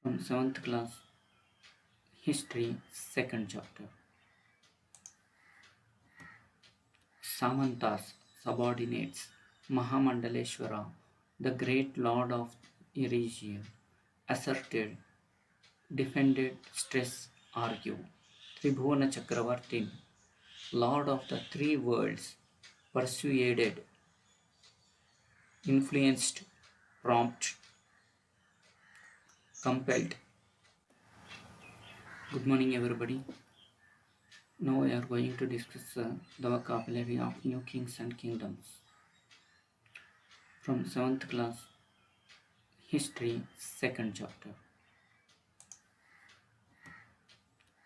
From 7th class History, 2nd chapter. Samantas, subordinates, Mahamandaleshwara, the great lord of Eregia, asserted, defended, stress, argue. Tribhuvana Chakravartin, lord of the three worlds, persuaded, influenced, prompt, compelled. Good morning, everybody. Now we are going to discuss the vocabulary of new kings and kingdoms. From 7th class History, 2nd chapter.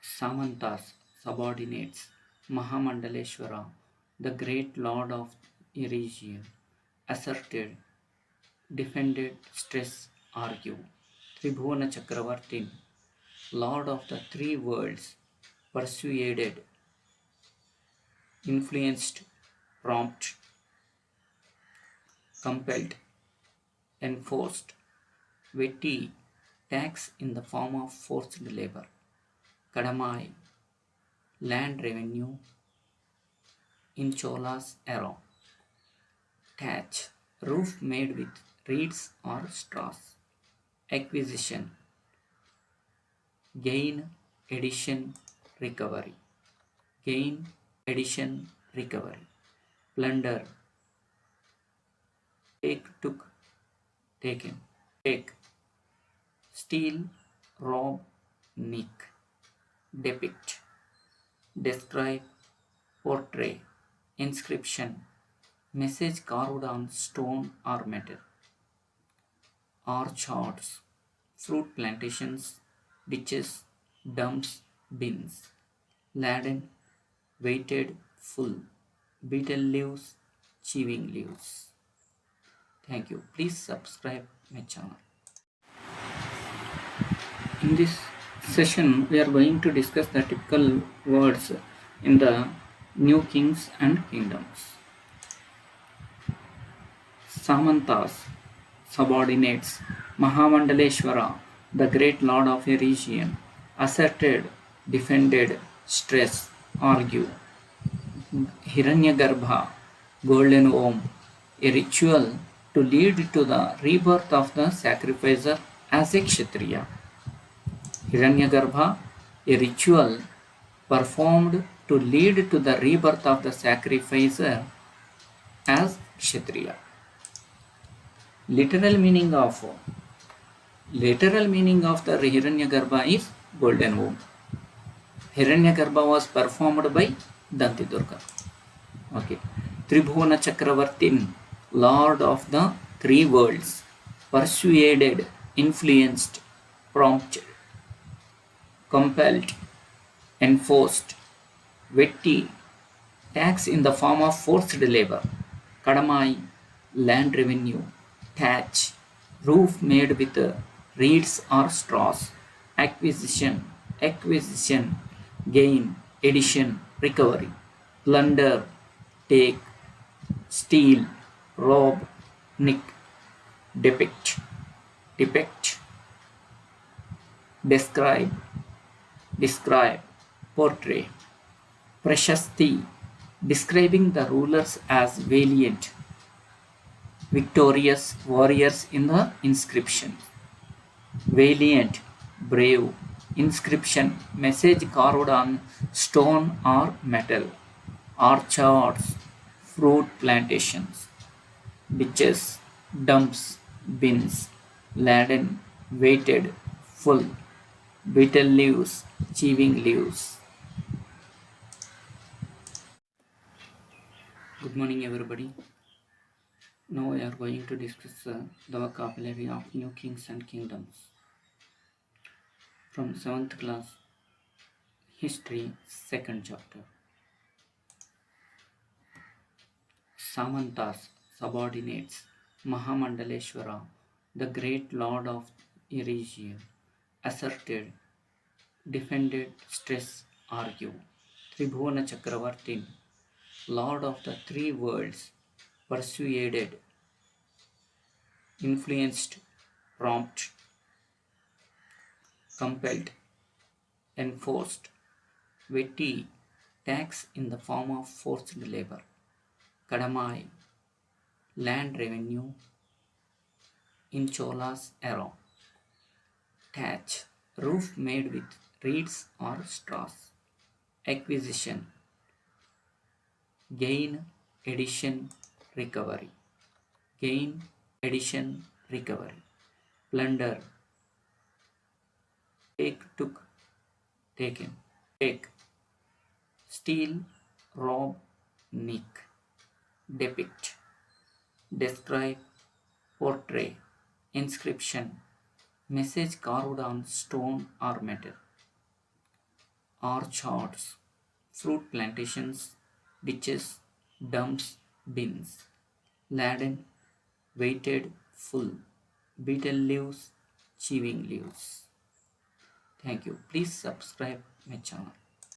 Samantas, subordinates, Mahamandaleshwara, the great lord of Eregia, asserted, defended, stress, argue. Tribhuvana Chakravartin, lord of the three worlds, persuaded, influenced, prompt, compelled, enforced, wetty, tax in the form of forced labor, Kadamai, land revenue in Chola's era, thatch, roof made with reeds or straws, acquisition, gain, addition, recovery, gain, addition, recovery, plunder, take, took, taken, take, steal, rob, nick, depict, describe, portray, inscription, message carved on stone or metal, orchards, fruit plantations, ditches, dumps, bins, laden, weighted, full, beetle leaves, chewing leaves. Thank you. Please subscribe my channel. In this session, we are going to discuss the typical words in the new kings and kingdoms. Samantas, subordinates, Mahamandaleshwara, the great lord of a region, asserted, defended, stress, argue. Hiranyagarbha, golden womb, a ritual to lead to the rebirth of the sacrificer as a Kshatriya. Hiranyagarbha, a ritual performed to lead to the rebirth of the sacrificer as Kshatriya. Literal meaning of the Hiranyagarbha is golden womb. Hiranyagarbha was performed by Dantidurga. Okay. Tribhuvana Chakravartin, lord of the three worlds, persuaded, influenced, prompted, compelled, enforced, wetty, tax in the form of forced labor, Kadamai, land revenue, thatch, roof made with reeds or straws, acquisition, gain, addition, recovery, plunder, take, steal, rob, nick, depict, describe, portray, prashasti, describing the rulers as valiant, victorious warriors in the inscription. Valiant, brave, inscription, message carved on stone or metal, orchards, fruit plantations, ditches, dumps, bins, laden, weighted, full, beetle leaves, chewing leaves. Good morning, everybody. Now we are going to discuss the vocabulary of new kings and kingdoms. From 7th class History, 2nd chapter. Samantas, subordinates, Mahamandaleshwara, the great lord of Eregia, asserted, defended, stress, argue. Tribhuvana Chakravartin, lord of the three worlds, persuaded, influenced, prompt, compelled, enforced, Vetti, tax in the form of forced labor. Kadamai, land revenue in Chola's era. Thatch, roof made with reeds or straws. Acquisition, gain, addition, recovery. Gain, addition, recovery. Plunder, take, took, taken. Take, steal, rob, nick. Depict, describe, portray. Inscription, message carved on stone or metal. Orchards, fruit plantations, ditches, dumps, bins. Laden, weighted, full. Betel leaves, chewing leaves. Thank you. Please subscribe my channel.